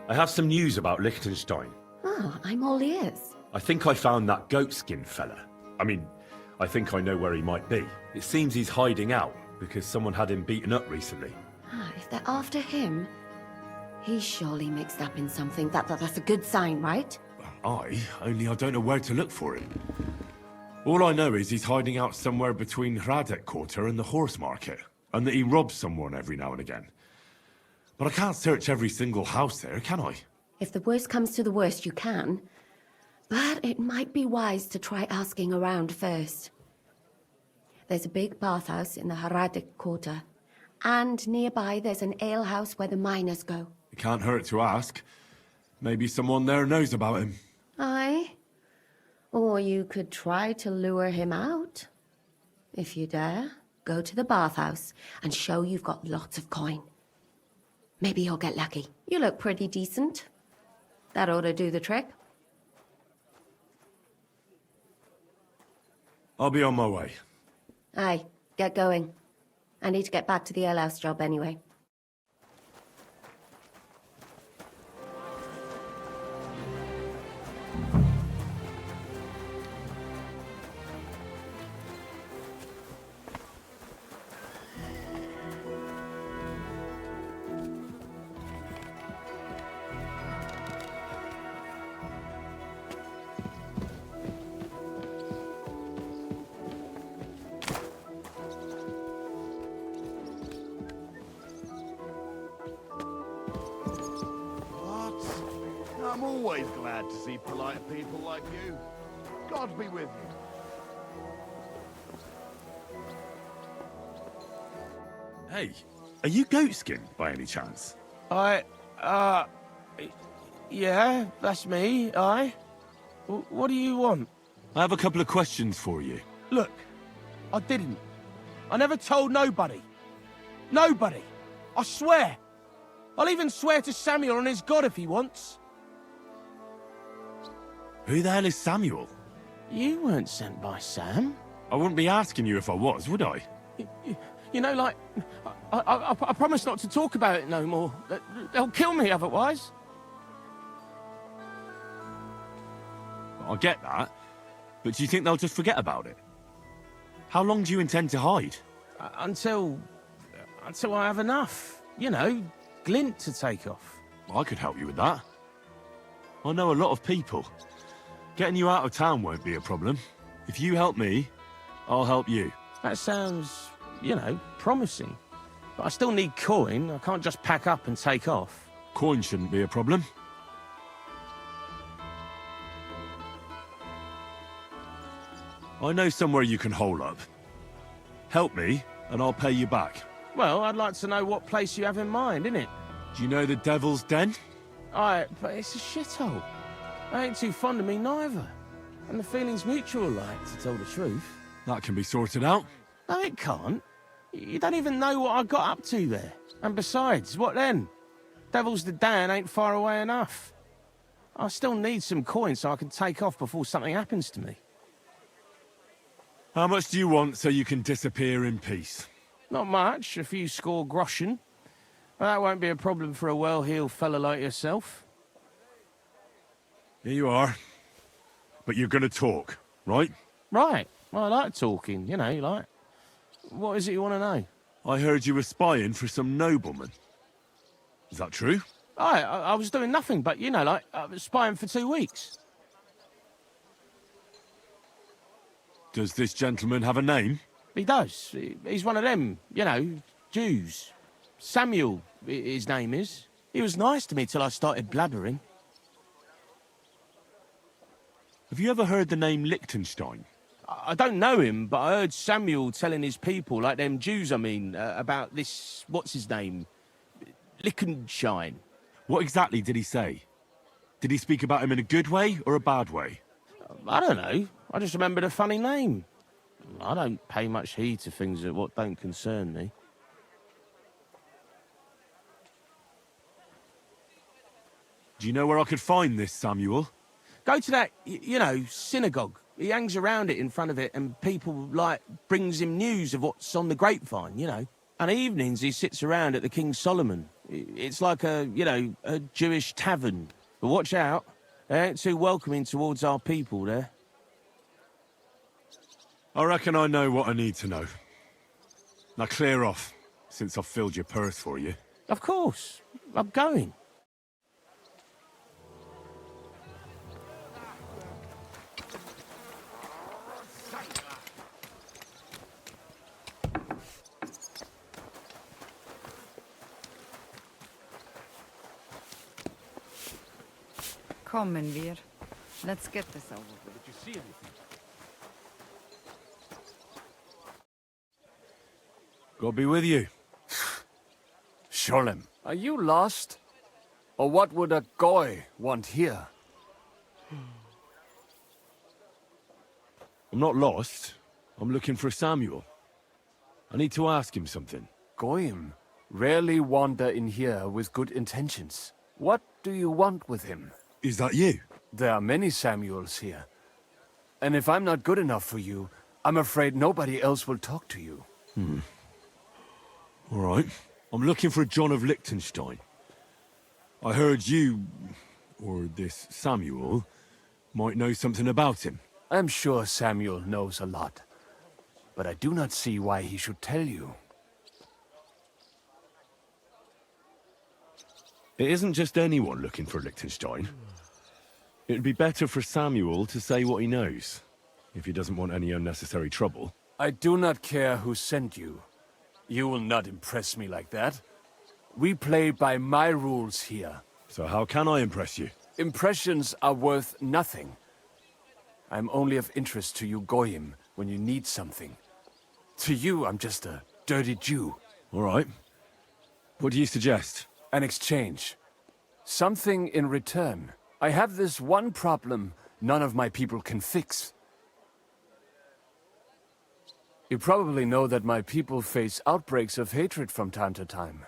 I have some news about Liechtenstein. Oh, I'm all ears. I think I found that Goatskin fella. I think I know where he might be. It seems he's hiding out, because someone had him beaten up recently. If they're after him, he's surely mixed up in something. That's a good sign, right? Only I don't know where to look for him. All I know is he's hiding out somewhere between Hradec Quarter and the horse market, and that he robs someone every now and again. But I can't search every single house there, can I? If the worst comes to the worst, you can. But it might be wise to try asking around first. There's a big bathhouse in the Hradec Quarter, and nearby there's an alehouse where the miners go. It can't hurt to ask. Maybe someone there knows about him. Aye. Or you could try to lure him out. If you dare, go to the bathhouse and show you've got lots of coin. Maybe you'll get lucky. You look pretty decent. That ought to do the trick. I'll be on my way. Aye, get going. I need to get back to the alehouse job anyway. I'm always glad to see polite people like you. God be with you. Hey, are you Goatskin, by any chance? Yeah, that's me, aye. What do you want? I have a couple of questions for you. Look, I didn't. I never told nobody. Nobody. I swear. I'll even swear to Samuel and his God if he wants. Who the hell is Samuel? You weren't sent by Sam. I wouldn't be asking you if I was, would I? You know, like, I promise not to talk about it no more. They'll kill me otherwise. I get that, but do you think they'll just forget about it? How long do you intend to hide? Until I have enough. You know, glint to take off. I could help you with that. I know a lot of people. Getting you out of town won't be a problem. If you help me, I'll help you. That sounds, you know, promising. But I still need coin. I can't just pack up and take off. Coin shouldn't be a problem. I know somewhere you can hole up. Help me, and I'll pay you back. Well, I'd like to know what place you have in mind, innit? Do you know the Devil's Den? Aye, but it's a shithole. They ain't too fond of me neither. And the feeling's mutual, like, to tell the truth. That can be sorted out. No, it can't. You don't even know what I got up to there. And besides, what then? Devil's the Dan ain't far away enough. I still need some coin so I can take off before something happens to me. How much do you want so you can disappear in peace? Not much, a few score groschen. But that won't be a problem for a well-heeled fella like yourself. Here you are. But you're gonna talk, right? Right. Well, I like talking, you know, like. What is it you want to know? I heard you were spying for some nobleman. Is that true? I was doing nothing but, you know, like, I was spying for 2 weeks. Does this gentleman have a name? He does. He's one of them, you know, Jews. Samuel, his name is. He was nice to me till I started blabbering. Have you ever heard the name Liechtenstein? I don't know him, but I heard Samuel telling his people, like them Jews, I mean, about this, what's his name? Liechtenstein. What exactly did he say? Did he speak about him in a good way or a bad way? I don't know. I just remembered a funny name. I don't pay much heed to things that what don't concern me. Do you know where I could find this Samuel? Go to that, you know, synagogue. He hangs around it in front of it and people, like, brings him news of what's on the grapevine, you know. And evenings he sits around at the King Solomon. It's like a Jewish tavern. But watch out. They ain't too welcoming towards our people there. I reckon I know what I need to know. Now clear off, since I've filled your purse for you. Of course. I'm going. Kommen wir. Let's get this over with. Did you see anything? God be with you. Sholem, are you lost? Or what would a goy want here? I'm not lost. I'm looking for Samuel. I need to ask him something. Goyim rarely wander in here with good intentions. What do you want with him? Is that you? There are many Samuels here. And if I'm not good enough for you, I'm afraid nobody else will talk to you. All right. I'm looking for John of Liechtenstein. I heard you, or this Samuel, might know something about him. I'm sure Samuel knows a lot. But I do not see why he should tell you. It isn't just anyone looking for Liechtenstein. It'd be better for Samuel to say what he knows, if he doesn't want any unnecessary trouble. I do not care who sent you. You will not impress me like that. We play by my rules here. So how can I impress you? Impressions are worth nothing. I'm only of interest to you Goyim when you need something. To you, I'm just a dirty Jew. All right. What do you suggest? An exchange. Something in return. I have this one problem none of my people can fix. You probably know that my people face outbreaks of hatred from time to time.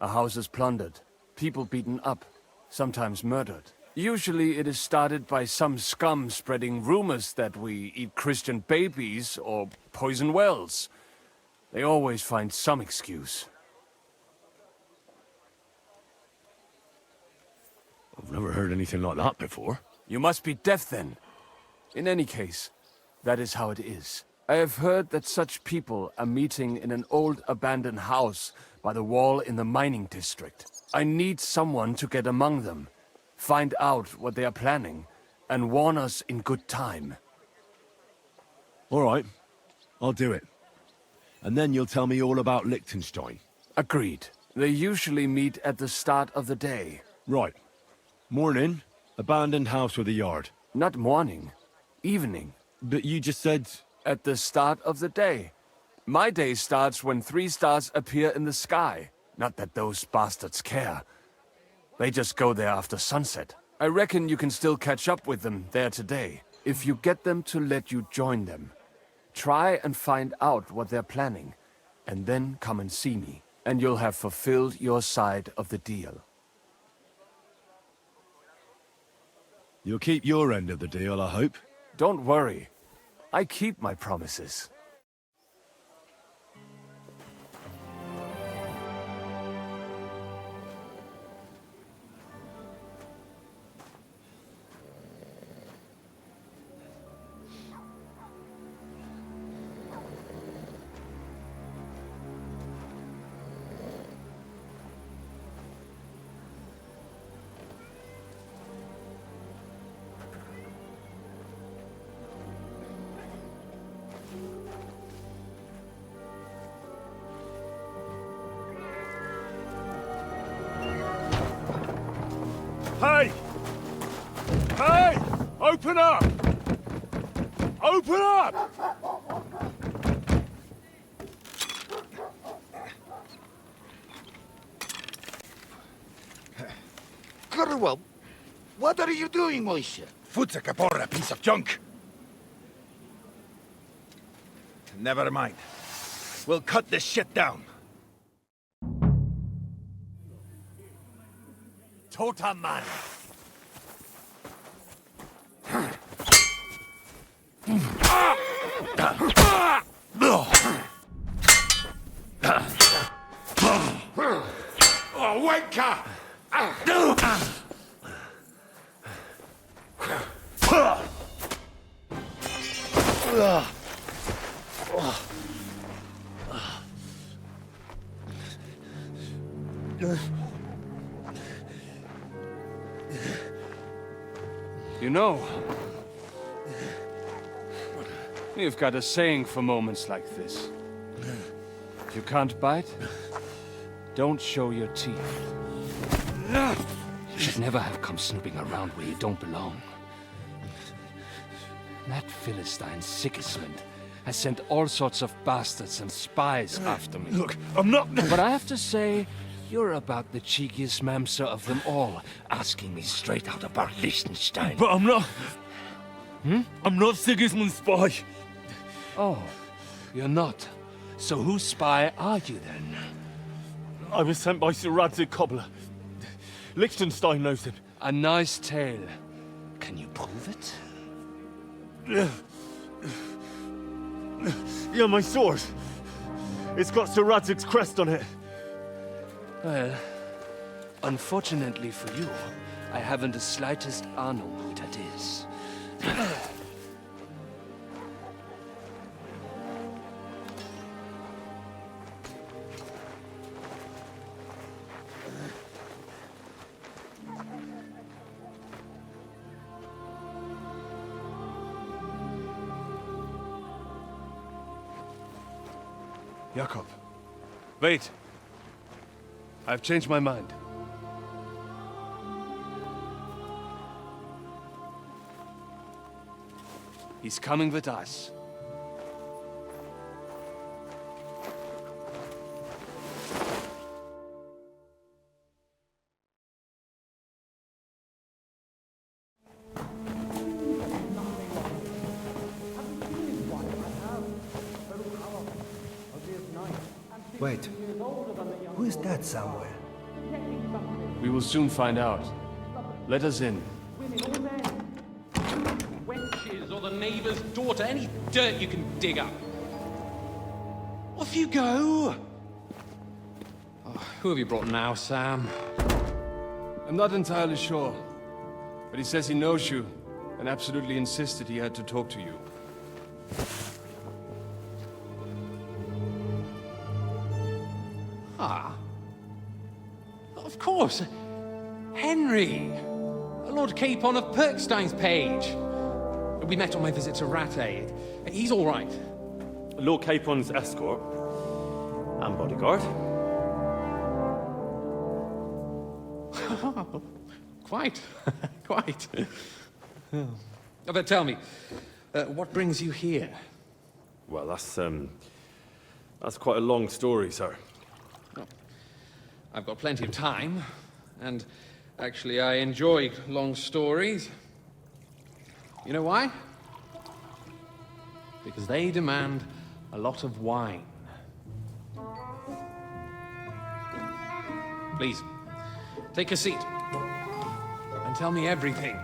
A house is plundered, people beaten up, sometimes murdered. Usually it is started by some scum spreading rumors that we eat Christian babies or poison wells. They always find some excuse. I've never heard anything like that before. You must be deaf then. In any case, that is how it is. I have heard that such people are meeting in an old abandoned house by the wall in the mining district. I need someone to get among them, find out what they are planning, and warn us in good time. All right. I'll do it. And then you'll tell me all about Liechtenstein. Agreed. They usually meet at the start of the day. Right. Morning, abandoned house with a yard. Not morning, evening. But you just said... At the start of the day. My day starts when 3 stars appear in the sky. Not that those bastards care. They just go there after sunset. I reckon you can still catch up with them there today, if you get them to let you join them. Try and find out what they're planning, and then come and see me, and you'll have fulfilled your side of the deal. You'll keep your end of the deal, I hope. Don't worry. I keep my promises. Hey! Hey! Open up! Open up! Underworld, what are you doing, Moishe? Futsa Kapora, piece of junk. Never mind. We'll cut this shit down. Totaman. wanker! You know, we've got a saying for moments like this. If you can't bite, don't show your teeth. You should never have come snooping around where you don't belong. That Philistine Sigismund has sent all sorts of bastards and spies after me. Look, I'm not... But I have to say, you're about the cheekiest mamser of them all, asking me straight out about Liechtenstein. But I'm not... I'm not Sigismund's spy. Oh, you're not. So whose spy are you then? I was sent by Sir Radzig Cobbler. Liechtenstein knows him. A nice tale. Can you prove it? Yeah, my sword. It's got Sir Radzig's crest on it. Well, unfortunately for you, I haven't the slightest ahnung who that is. Jakob, wait. I've changed my mind. He's coming with us. Wait, who is that somewhere? We will soon find out. Let us in. Wenches or the neighbor's daughter, any dirt you can dig up. Off you go! Oh, who have you brought now, Sam? I'm not entirely sure, but he says he knows you and absolutely insisted he had to talk to you. Ah. Of course. Henry. Lord Capon of Perkstein's page. We met on my visit to Rattay. He's all right. Lord Capon's escort and bodyguard. Quite. Quite. Oh, but tell me, what brings you here? Well, that's quite a long story, sir. Well, I've got plenty of time, and actually I enjoy long stories. You know why? Because they demand a lot of wine. Please, take a seat and tell me everything.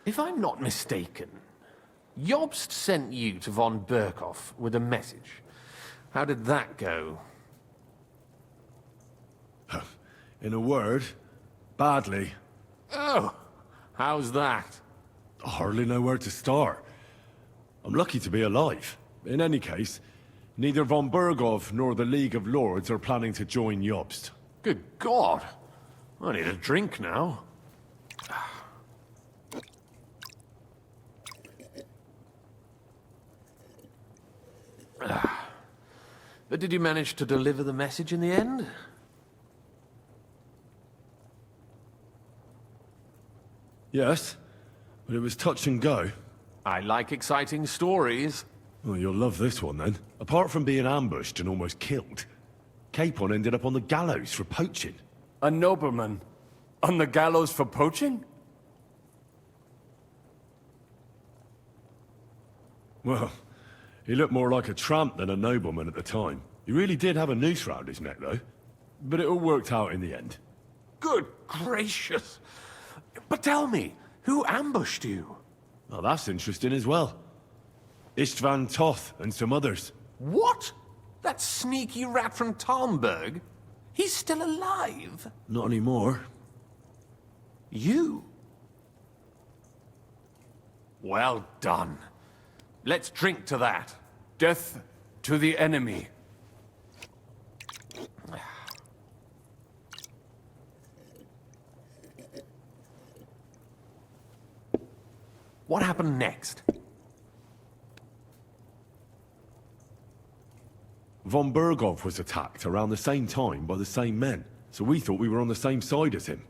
If I'm not mistaken, Jobst sent you to von Berkhoff with a message. How did that go? In a word, badly. Oh, how's that? I hardly know where to start. I'm lucky to be alive. In any case, neither von Berghoff nor the League of Lords are planning to join Jobst. Good God. I need a drink now. But did you manage to deliver the message in the end? Yes, but it was touch and go. I like exciting stories. Well, you'll love this one then. Apart from being ambushed and almost killed, Capon ended up on the gallows for poaching. A nobleman on the gallows for poaching? Well, he looked more like a tramp than a nobleman at the time. He really did have a noose round his neck, though. But it all worked out in the end. Good gracious. But tell me, who ambushed you? Well, that's interesting as well. Istvan Toth and some others. What? That sneaky rat from Talmberg? He's still alive? Not anymore. You? Well done. Let's drink to that. Death to the enemy. What happened next? Von Berghoff was attacked around the same time by the same men, so we thought we were on the same side as him.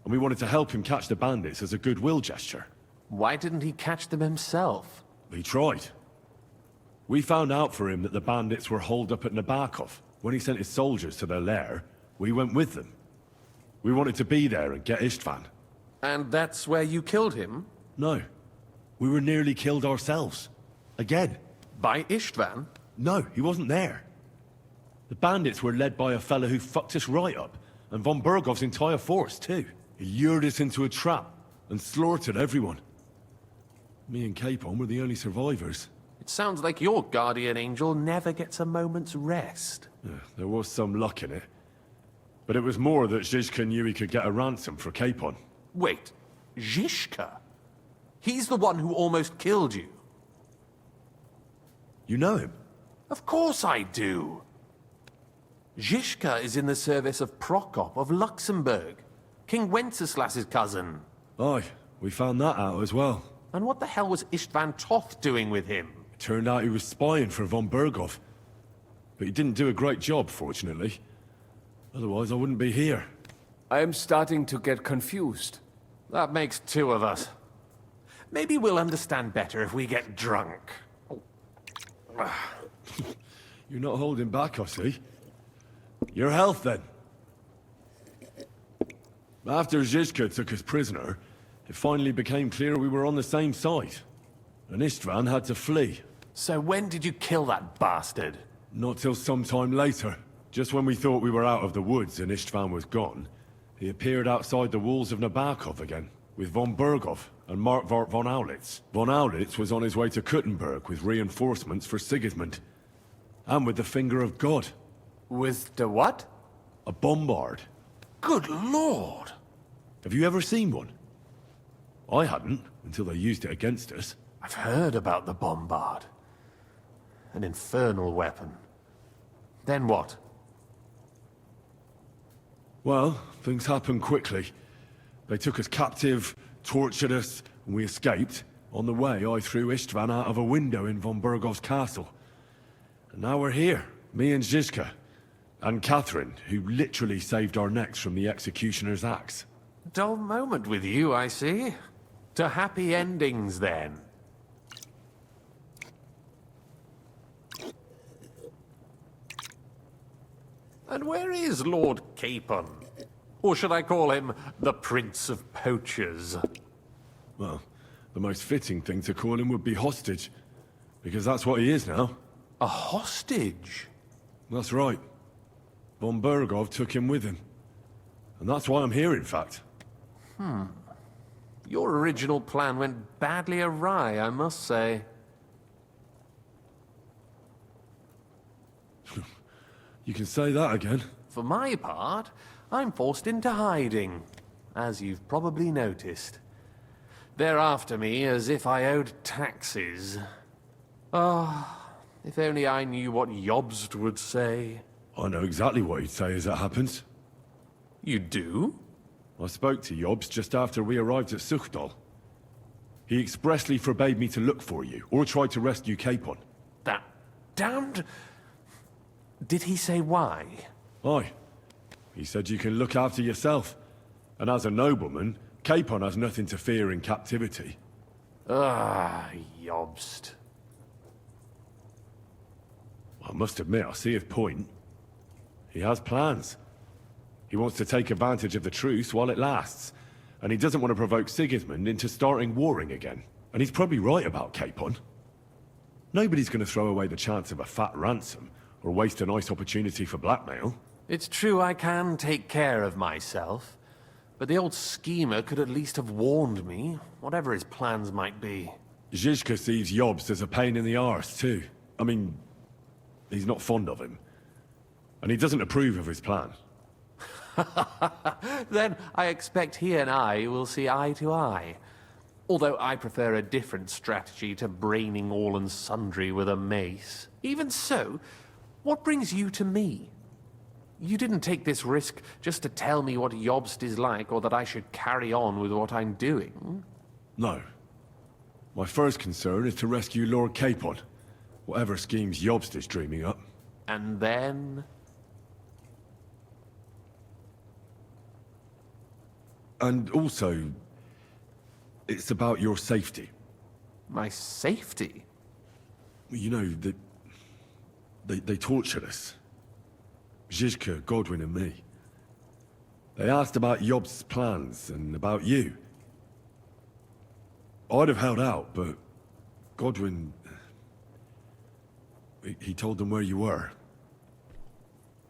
And we wanted to help him catch the bandits as a goodwill gesture. Why didn't he catch them himself? He tried. We found out for him that the bandits were holed up at Nabokov. When he sent his soldiers to their lair, we went with them. We wanted to be there and get Istvan. And that's where you killed him? No. We were nearly killed ourselves. Again. By Istvan? No, he wasn't there. The bandits were led by a fella who fucked us right up, and von Bergov's entire force, too. He lured us into a trap and slaughtered everyone. Me and Capon were the only survivors. It sounds like your guardian angel never gets a moment's rest. There was some luck in it. But it was more that Zizka knew he could get a ransom for Capon. Wait, Zizka? He's the one who almost killed you. You know him? Of course I do. Zizka is in the service of Prokop of Luxembourg, King Wenceslas's cousin. Aye, we found that out as well. And what the hell was Istvan Toth doing with him? It turned out he was spying for von Berghoff. But he didn't do a great job, fortunately. Otherwise, I wouldn't be here. I am starting to get confused. That makes two of us. Maybe we'll understand better if we get drunk. You're not holding back, I see. Your health, then. After Zizka took us prisoner, it finally became clear we were on the same side. And Istvan had to flee. So when did you kill that bastard? Not till some time later. Just when we thought we were out of the woods and Istvan was gone, he appeared outside the walls of Nabokov again, with von Berghoff and Markvart von Aulitz. Von Aulitz was on his way to Kuttenberg with reinforcements for Sigismund. And with the finger of God. With the what? A bombard. Good lord! Have you ever seen one? I hadn't, until they used it against us. I've heard about the bombard. An infernal weapon. Then what? Well, things happened quickly. They took us captive, tortured us, and we escaped. On the way, I threw Istvan out of a window in von Bergov's castle. And now we're here, me and Zizka. And Catherine, who literally saved our necks from the executioner's axe. Dull moment with you, I see. To happy endings, then. And where is Lord Capon? Or should I call him the Prince of Poachers? Well, the most fitting thing to call him would be hostage. Because that's what he is now. A hostage? That's right. Von Bergov took him with him. And that's why I'm here, in fact. Your original plan went badly awry, I must say. You can say that again. For my part, I'm forced into hiding, as you've probably noticed. They're after me as if I owed taxes. If only I knew what Jobst would say. I know exactly what he'd say as it happens. You do? I spoke to Jobst just after we arrived at Suchdal. He expressly forbade me to look for you, or try to rescue Capon. That damned... Did he say why? Aye. He said you can look after yourself. And as a nobleman, Capon has nothing to fear in captivity. Jobst. I must admit, I see his point. He has plans. He wants to take advantage of the truce while it lasts. And he doesn't want to provoke Sigismund into starting warring again. And he's probably right about Capon. Nobody's going to throw away the chance of a fat ransom, or waste a nice opportunity for blackmail. It's true I can take care of myself. But the old schemer could at least have warned me, whatever his plans might be. Zizka sees Jobst as a pain in the arse, too. I mean, he's not fond of him. And he doesn't approve of his plan. Then I expect he and I will see eye to eye. Although I prefer a different strategy to braining all and sundry with a mace. Even so, what brings you to me? You didn't take this risk just to tell me what Jobst is like, or that I should carry on with what I'm doing. No. My first concern is to rescue Lord Capon. Whatever schemes Jobst is dreaming up. And then... And also, it's about your safety. My safety? You know, they tortured us. Zizka, Godwin and me. They asked about Jobst's plans and about you. I'd have held out, but Godwin... He told them where you were.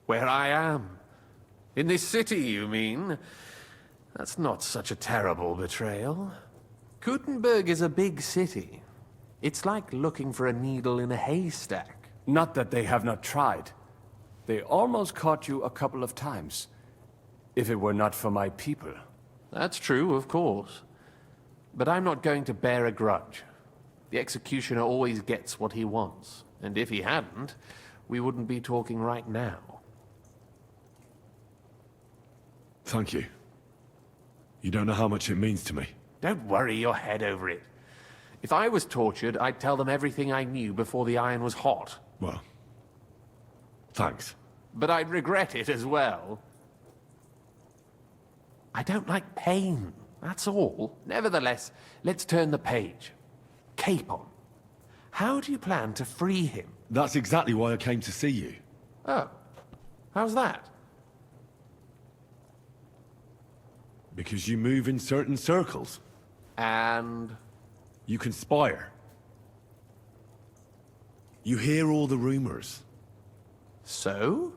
Where I am? In this city, you mean? That's not such a terrible betrayal. Gutenberg is a big city. It's like looking for a needle in a haystack. Not that they have not tried. They almost caught you a couple of times. If it were not for my people. That's true, of course. But I'm not going to bear a grudge. The executioner always gets what he wants. And if he hadn't, we wouldn't be talking right now. Thank you. You don't know how much it means to me. Don't worry your head over it. If I was tortured, I'd tell them everything I knew before the iron was hot. Well, thanks. But I'd regret it as well. I don't like pain, that's all. Nevertheless, let's turn the page. Capon. How do you plan to free him? That's exactly why I came to see you. Oh. How's that? Because you move in certain circles. And? You conspire. You hear all the rumors. So?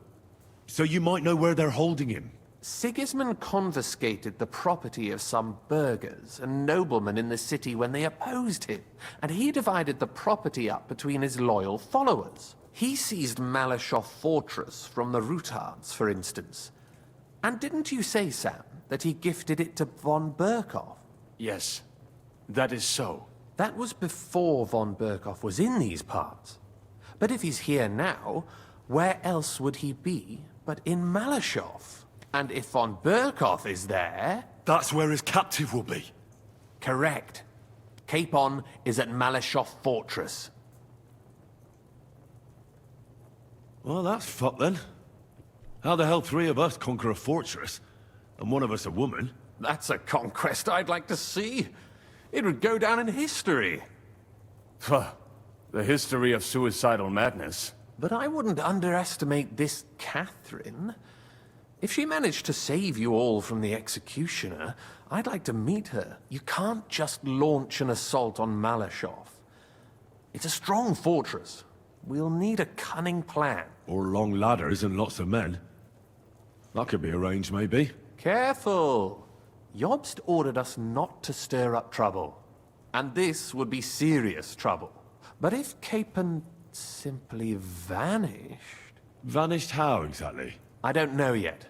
So you might know where they're holding him. Sigismund confiscated the property of some burghers and noblemen in the city when they opposed him, and he divided the property up between his loyal followers. He seized Malashov Fortress from the Rutards, for instance. And didn't you say, Sam, that he gifted it to von Berkhoff? Yes, that is so. That was before von Berkhoff was in these parts. But if he's here now, where else would he be but in Malashov? And if von Berkhoff is there... That's where his captive will be. Correct. Capon is at Malashov Fortress. Well, that's fucked then. How the hell three of us conquer a fortress, and one of us a woman? That's a conquest I'd like to see. It would go down in history. The history of suicidal madness. But I wouldn't underestimate this Catherine. If she managed to save you all from the executioner, I'd like to meet her. You can't just launch an assault on Malashov. It's a strong fortress. We'll need a cunning plan. Or long ladders and lots of men. That could be arranged, maybe. Careful! Jobst ordered us not to stir up trouble. And this would be serious trouble. But if Capon simply vanished... Vanished how, exactly? I don't know yet.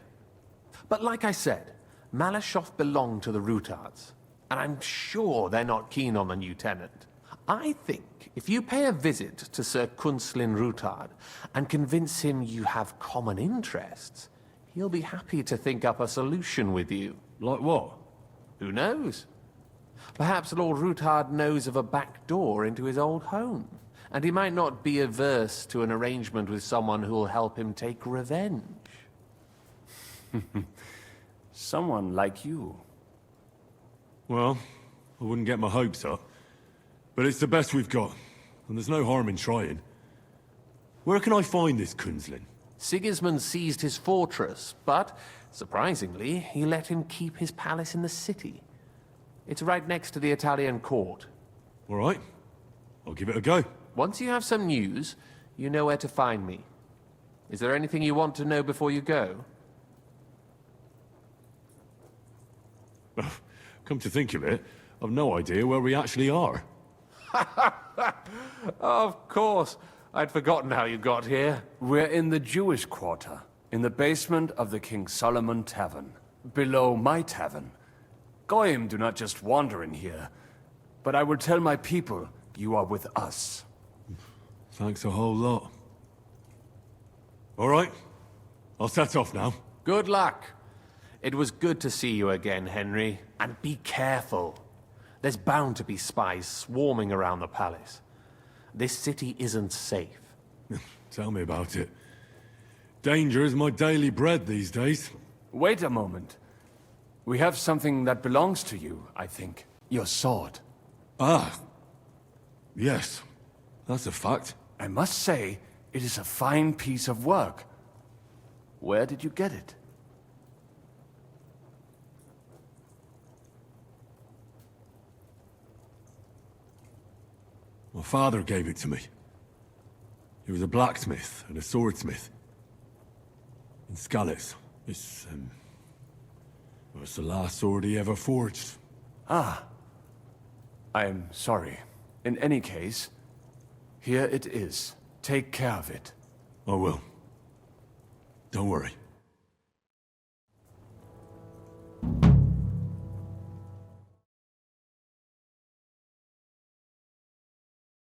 But like I said, Malashov belonged to the Rutards. And I'm sure they're not keen on the new tenant. I think if you pay a visit to Sir Kunslin Rutard and convince him you have common interests, he'll be happy to think up a solution with you. Like what? Who knows? Perhaps Lord Rutard knows of a back door into his old home, and he might not be averse to an arrangement with someone who'll help him take revenge. Someone like you. Well, I wouldn't get my hopes up. But it's the best we've got, and there's no harm in trying. Where can I find this Kunslin? Sigismund seized his fortress, but, surprisingly, he let him keep his palace in the city. It's right next to the Italian court. All right. I'll give it a go. Once you have some news, you know where to find me. Is there anything you want to know before you go? Come to think of it, I've no idea where we actually are. Of course. I'd forgotten how you got here. We're in the Jewish quarter, in the basement of the King Solomon Tavern, below my tavern. Goyim do not just wander in here, but I will tell my people you are with us. Thanks a whole lot. All right, I'll set off now. Good luck. It was good to see you again, Henry. And be careful. There's bound to be spies swarming around the palace. This city isn't safe. Tell me about it. Danger is my daily bread these days. Wait a moment. We have something that belongs to you, I think. Your sword. Ah. Yes. That's a fact. I must say, it is a fine piece of work. Where did you get it? My father gave it to me. He was a blacksmith and a swordsmith. In Skalitz. It's the last sword he ever forged. Ah. I am sorry. In any case, here it is. Take care of it. I will. Don't worry.